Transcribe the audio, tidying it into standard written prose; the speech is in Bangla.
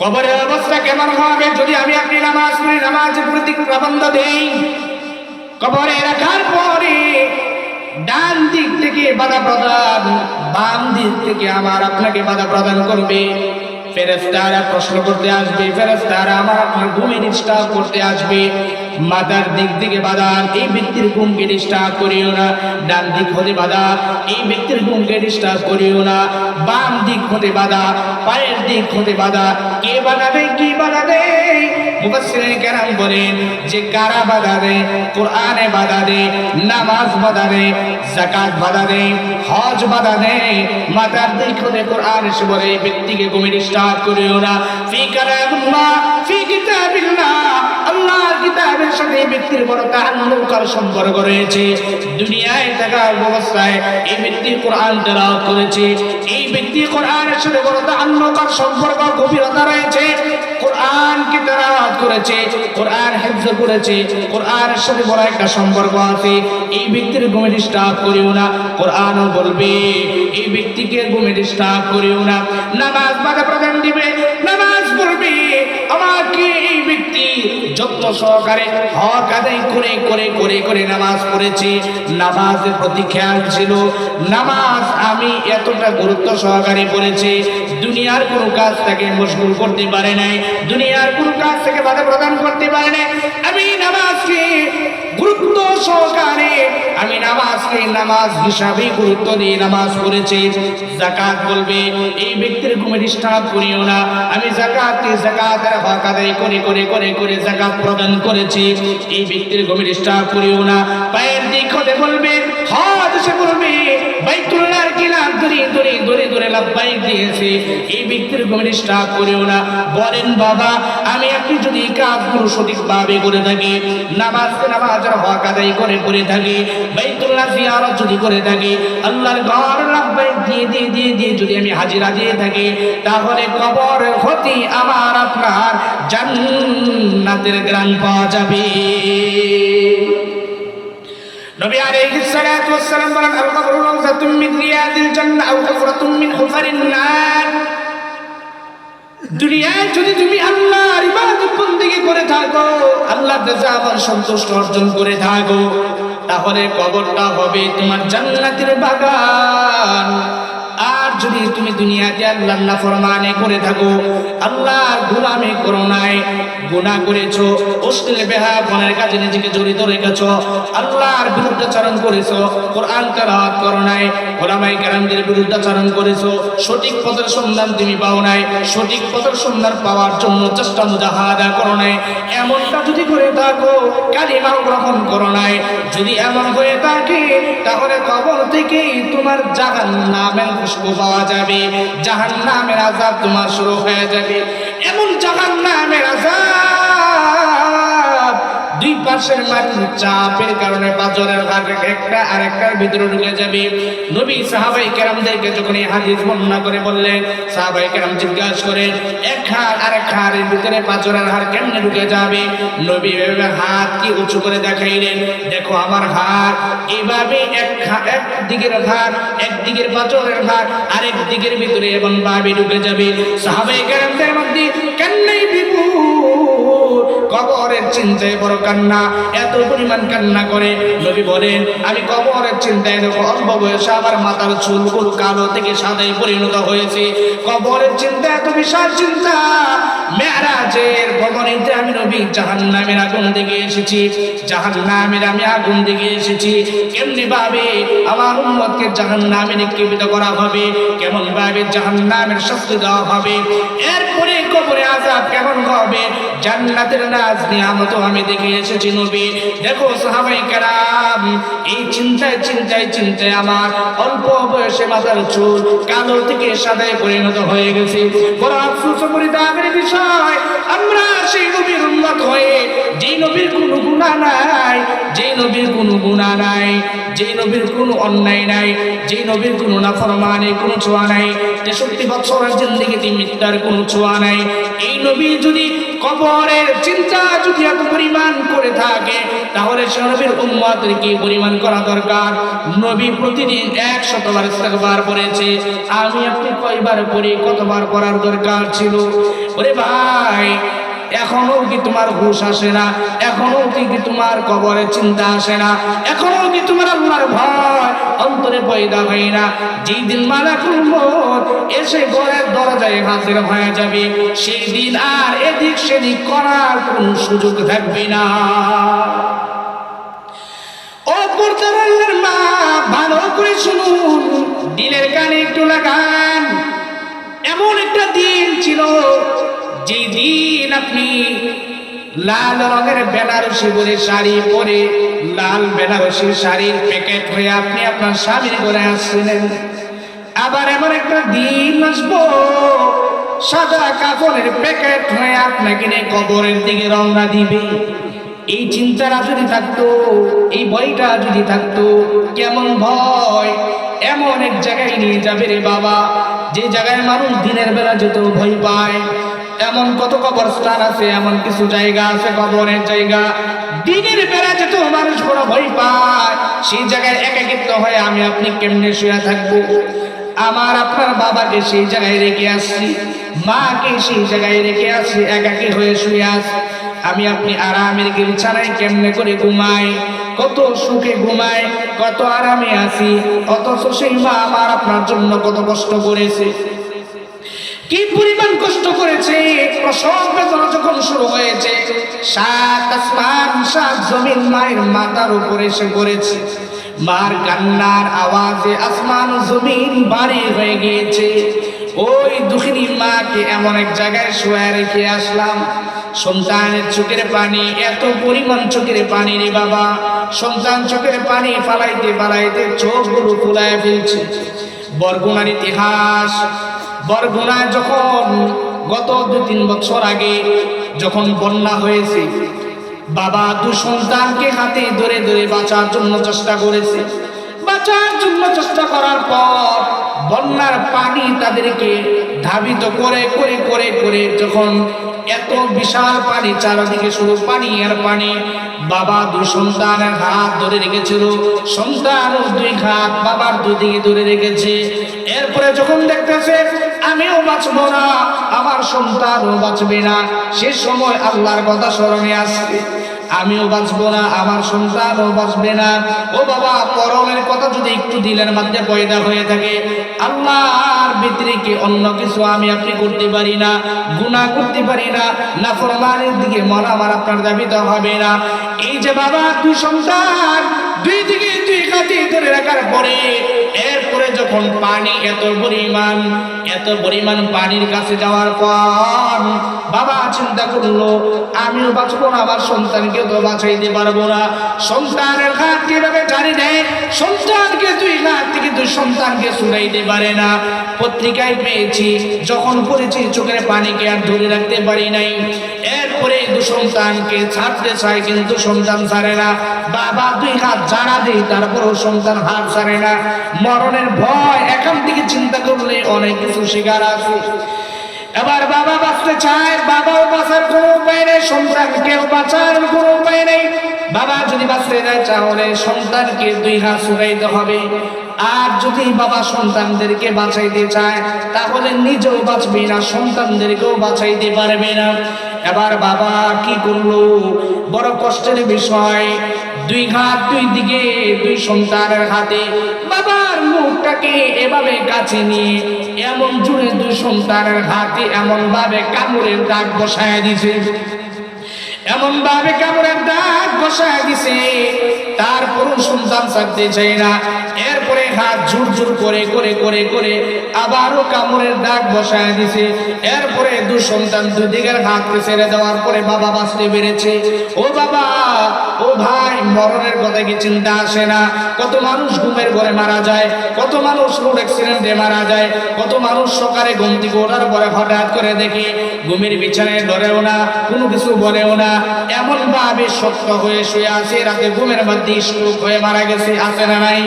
কবরের অবস্থা কেমন হবে যদি আমি আপনি নামাজ পড়ি, নামাজের প্রতি প্রবন্ধ দেই? কবরে রাখার পরে ডান দিক থেকে বাধা প্রদান, বাম দিক থেকে আমার আপনাকে বাধা প্রদান করবে। ফেরেশতারা প্রশ্ন করতে আসবে, ফেরেশতারা আমার আপনার ঘুমে ডিস্টার্ব করতে আসবে। মাথার দিক থেকে বাধা, এই ব্যক্তির ঘুমকে ডিস্টার্ব করিও না। ডান দিক হতে বাধা, এই ব্যক্তির ঘুমকে ডিস্টার্ব করিও না। বাম দিক হতে বাধা, পায়ের দিক হতে বাধা। কে বাধা দেয়, কি বাধা দেয়? মুফাসসিরিন কেরাম বলেন যে কারা বাধা দেয়? কোরআনে বাধা দেয়, নামাজ বাধা দেয়, যাকাত বাধা দেয়, হজ বাধা দেয়। মাথার দিক হতে কোরআন এসে বলে এই ব্যক্তিকে ঘুমে ডিস্টার্ব করিও না। ফি কালামিল্লাহ, ফি কিতাবিল্লাহ, আল্লাহর কিতাবের সাথে এই ব্যক্তির বড় তাআল্লুকার সম্পর্ক রয়েছে। দুনিয়ায় থাকা অবস্থায় এই ব্যক্তি কোরআন তেলাওয়াত করেছে, এই ব্যক্তি কোরআনের সাথে বড় তাআল্লুকার সম্পর্ক, গভীরতা রয়েছে। কোরআনকে তেলাওয়াত করেছে, কোরআন হিফজ করেছে, কোরআনের সাথে বড় একটা সম্পর্ক আছে। এই ব্যক্তির ঘুমে ডিস্টার্ব করিও না। কোরআনও বলবে এই ব্যক্তিকে ঘুমে ডিস্টার্ব করিও না। নামাজ বাধা প্রদান দিবে, নামাজ পড়বে। আমাকে এই ব্যক্তি যত্ন সহকারে হক আদায় করে করে করে করে নামাজ পড়েছে, নামাজের প্রতি খেয়াল ছিল। নামাজ আমি এতটা গুরুত্ব সহকারে পড়েছি, দুনিয়ার কোনো কাজ তাকে মশগুল করতে পারে নাই, দুনিয়ার কোনো কাজ থেকে বাধা প্রদান করতে পারে নাই। আমি নামাজকে গুরুত্ব সহকারে, আমি নামাজকে নামাজ হিসাবে গুরুত্ব দিয়ে নামাজ পড়েছি। যাকাত বলবে এই ব্যক্তির ঘুমে ডিস্টার্ব করিও না। আমি যাকাতের হক আদায় করে করে করে করে যাকাত প্রদান করেছি, এই ব্যক্তির ঘুমে ডিস্টার্ব করিও না। পায়ের দিক হতে বলবে, হজ এসে বলবে বাইতুল্লাহর কিনার ধরে ধরে ধরে ধরে লাব্বাইক দিয়েছে, এই ব্যক্তির ঘুমে ডিস্টার্ব করিও না। বলেন বাবা, আমি আপনি যদি এই কাজগুলো সঠিকভাবে করে থাকি, নামাজের হক আদায় করে করে থাকি, বাইতুল্লাহ জিয়ারত যদি করে থাকি, আল্লাহর ঘর লাব্বাইক দিয়ে দিয়ে দিয়ে দিয়ে যদি আমি হাজিরা দিয়ে থাকি, তাহলে কবর হতে আমার আপনার জান্নাতের গ্রাণ পাওয়া যাবে। নবী আলাইহিস সালাতু ওয়াস সালাম বলেন, আল কবরু রাওযাতুম মিন রিয়াদিল জান্নাহ আও হুফরাতুম মিন হুফারিন নার। দুনিয়ায় যদি তুমি আল্লাহর ইবাদত বন্দেগী করে থাকো, আল্লাহর রাজা আবার সন্তুষ্ট অর্জন করে থাকো, তাহলে কবরটা হবে তোমার জান্নাতের বাগান। আর যদি তুমি দুনিয়াতে আল্লাহর নাফরমানি করে থাকো, আল্লাহর গোলামি করো নাই, গুনাহ করেছো, অশ্লীল বেহায়াপনের কাজে নিজেকে জড়িত রেখেছো, আল্লাহর বিরুদ্ধাচরণ করেছো, কোরআন তেলাওয়াত করো নাই, ওলামায়ে কেরামদের বিরুদ্ধাচরণ করেছো, সঠিক পথের সন্ধান তুমি পাও নাই, সঠিক পথের সন্ধান পাওয়ার জন্য চেষ্টা মুজাহাদা করো নাই, এমনটা যদি করে থাকো, কালিমা গ্রহণ করো নাই, যদি এমন হয়ে থাকে, তাহলে কবর থেকেই তোমার জাহান্নামের খুশবু পাওয়া যাবে, জাহান্নামের আযাব তোমার শুরু হয়ে যাবে। এমন জাহান্নামের আযাব, দুই পাশের মাটির চাপের কারণে পাঁজরের হাড় একটা আরেকটার ভিতরে ঢুকে যাবে। নবী সাহাবায়ে কেরামদেরকে যখন এই হাদিস বর্ণনা করে বললেন, সাহাবায়ে কেরাম জিজ্ঞাসা করেন, এক হাড় আরেক হাড়ের ভিতরে পাঁজরের হাড় কেমনে ঢুকে যাবে? নবী এভাবে হাত কি উঁচু করে দেখাইলেন, দেখো আমার হাড় এইভাবে এক দিকের হাড়, একদিকের পাঁজরের হাড় আরেক দিকের ভিতরে এমন ভাবে ঢুকে যাবে। সাহাবায়ে কেরামদের মধ্যে কান্নাই বিপুল, কবরের চিন্তায় বড় কান্না, এত পরিমাণ কান্না করে। নবী বলেন, আমি কবরের চিন্তায় দেখো অল্প বয়সে আমার মাথার চুলগুলো কালো থেকে সাদায় পরিণত হয়েছে। কবরের চিন্তা এত বিশাল চিন্তা। মেরাজের ভবনীতে আমি নবী জাহান্নামের আগুন দেখে এসেছি, জাহান্নামের আমি আগুন দেখে এসেছি। কেমনি ভাবে আমার উম্মতকে জাহান্নামে নিক্ষেপিত করা হবে, কেমন ভাবে জাহান্নামের শাস্তি দেওয়া হবে, এরপরে কবরে আযাব কেমন হবে, জান্নাতের নাজ নিয়ামত আমি দেখে এসেছি। নবী দেখো সাহাবায়ে কেরাম এই চিন্তায় চিন্তায় চিন্তায় আমার অল্প বয়সে মাথার চুল কালো থেকে সাদায় পরিণত হয়ে গেছে। বড় আফসোস পরিতাপের বিষয়, আমরা সেই নবীর উম্মত হয়ে, যেই নবীর কোনো গুনাহ নাই, যেই নবীর কোনো গুনাহ নাই, যেই নবীর কোনো অন্যায় নাই, যেই নবীর কোনো নাফরমানি কোনো ছোঁয়া নাই, 63 বছরের জিন্দেগিতে মিথ্যার কোনো ছোঁয়া নাই, এই নবী যদি কবরের চিন্তা যদি এত পরিমাণ করে থাকে, তাহলে সে নবীর উম্মতের কি পরিমাণ করা দরকার? নবী প্রতিদিন 100 বার ইস্তেগফার করেছে, আমি আপনি কয়বার পড়ি, কতবার করার দরকার ছিল? ওরে ভাই, এখনো কি তোমার হুঁশ আসে না? এখনো কি তোমার কবরের চিন্তা আসে না? এখনো কি তোমার আল্লাহর ভয় অন্তরে পয়দা হয় না? যেই দিন মালাকুল মউত এসে ঘরের দরজায় হাজির হয়ে যাবে, সেই দিন আর এদিক সেদিক করার কোনো সুযোগ থাকবে না। ও পর্দার আল্লাহর মা, ভালো করে শুনুন, দিলের কানে একটু লাগান। এমন একটা দিন ছিল, যে দিন আপনি লাল রঙের বেনারসি বলে শাড়ি পরে, লাল বেনারসি শাড়ির প্যাকেট হয়ে আপনি আপনার স্বামীর ঘরে আসছিলেন। আবার এমন একটা দিন আসবো, সাদা কাপড়ের প্যাকেট হয়ে আপনাকে নিয়ে কবরের দিকে রওনা দিবে। এই চিন্তাটা যদি থাকতো, এই ভয়টা যদি থাকতো, কেমন ভয়! এমন এক জায়গায় নিয়ে যাবে রে বাবা, যে জায়গায় মানুষ দিনের বেলা যেত ভয় পায়। এমন কত কবরস্থান আছে, এমন কিছু জায়গা আছে, কবরের জায়গা, দিনের বেলা যেত মানুষ বড় ভয় পায়। সেই জায়গায় একাকিত্ব হয়ে আমি আপনি কেমনে শুয়ে থাকবো? আমার আপনার বাবাকে সেই জায়গায় রেখে আসছি, মাকে সেই জায়গায় রেখে আসছি, একাকী হয়ে শুয়ে আসি। আমি আপনি আরামের বিছানায় কেমনে করে ঘুমাই, কত সুখে ঘুমাই, কত আরামে আছি, অথচ সেই মা আমার আপনার জন্য কত কষ্ট করেছে, কি পরিমাণ কষ্ট করেছে। প্রসব বেদনা যখন শুরু হয়েছে, 7 আসমান 7 জমিন মায়ের মাথার উপরে এসে পড়েছে। মার কান্নার আওয়াজে আসমান জমিন ভারী হয়ে গিয়েছে। ওই দুঃখিনী মাকে এমন এক জায়গায় শুয়ে রেখে আসলাম। সন্তানের চোখের পানি, এত পরিমাণ চোখের পানি রে বাবা, সন্তান চোখের পানি ফালাইতে ফালাইতে চোখগুলো ফুলায় ফেলছে। বরগুনার ইতিহাস, বরগুনায় যখন গত 2-3 বছর আগে যখন বন্যা হয়েছে, বাবা 2 সন্তানকে হাতে ধরে ধরে বাঁচার জন্য চেষ্টা করেছে। বাঁচার জন্য চেষ্টা করার পর বন্যার পানি তাদেরকে ধাবিত করে করে করে করে যখন এত বিশাল পানি, চারদিকে শুধু পানি আর পানি, বাবা 2 সন্তানের হাত ধরে রেখেছিল, সন্তান 2 হাত বাবার 2 দিকে ধরে রেখেছে। এরপরে যখন দেখতেছে আমিও বাঁচবো না, আমার সন্তানও বাঁচবে না, সে সময় আল্লাহর কথা স্মরণে আসছে, আমিও বাঁচবো না, আমার সন্তানও বাঁচবে না। ও বাবা, পরমের কথা যদি একটু দিলের মধ্যে পয়দা হয়ে থাকে, আল্লাহর ভিতরে কি অন্য কিছু আমি আপনি করতে পারি না, গুনাহ করতে পারি না, নাফরমানির দিকে মন আমার আপনার ধাবিত হবে না। এই যে বাবা 2 সন্তান 2 দিকে 2 হাতে ধরে রাখার পরে, এরপরে যখন পানি এত পরিমাণ পানির কাছে যাওয়ার পর বাবা চিন্তা করলো, আমিও বাঁচবো না, আমার সন্তানকে তো বাঁচাইতে পারবো না। সন্তানের হাত কিভাবে জানি নেই, সন্তানকে 2 হাত থেকে 2 সন্তানকে ছুড়াইতে পারে না। পত্রিকায় পেয়েছি, যখন পড়েছি চোখের পানিকে আর ধরে রাখতে পারি নাই। এরপরে 2 সন্তানকে ছাড়তে চায়, কিন্তু সন্তান ছাড়ে না। বাবা 2 হাত জানা দেয়, তারপরও সন্তান হাত ছাড়ে না। মরণের ভয়, এখান থেকে চিন্তা করলে অনেক কিছু শিকার আছে। এবার বাবা বাঁচতে চায়, বাবাও বাঁচার কোনো উপায় নেই, সন্তানকেও বাঁচার কোনো উপায় নেই। বাবা যদি বাঁচতে যায়, তাহলে সন্তানকে 2 হাত ছুড়াইতে হবে। আর যদি বাবা সন্তানদেরকে বাঁচাইতে চায়, তাহলে নিজেও বাঁচবে না, সন্তানদেরকেও বাঁচাইতে পারবে না। এবার বাবা কি করলো, বড় কষ্টের বিষয়, 2 হাত 2 দিকে 2 সন্তানের হাতে বাবার মুখটাকে এভাবে কাছে নিয়ে এমন জুড়ে 2 সন্তানের হাতে এমন ভাবে কামড়ের দাগ বসায় দিছে, এমন ভাবে কামড়ের দাগ বসায় দিছে, তারপরও সন্তান ছাড়তে চায় না। এরপরে হাত জোর জোর করে করে করে করে আবারও কামড়ের দাগ বসায় দিছে। এরপরে 2 সন্তান 2 দিকের হাতকে ছেড়ে দেওয়ার পরে বাবা বাঁচতে পেরেছে। ও বাবা, ও ভাই, মরণের কথা কি চিন্তা আসে না? কত মানুষ ঘুমের ঘরে মারা যায়, কত মানুষ রোড অ্যাক্সিডেন্টে মারা যায়, কত মানুষ সকালে ঘুম থেকে ওঠার পরে হঠাৎ করে দেখে ঘুমের বিছানায় ধরেও না, কোনো কিছু বলেও না, এমন ভাবে শক্ত হয়ে শুয়ে আছে, রাতে ঘুমের মধ্যে স্ট্রোক হয়ে মারা গেছে, আছে না নাই?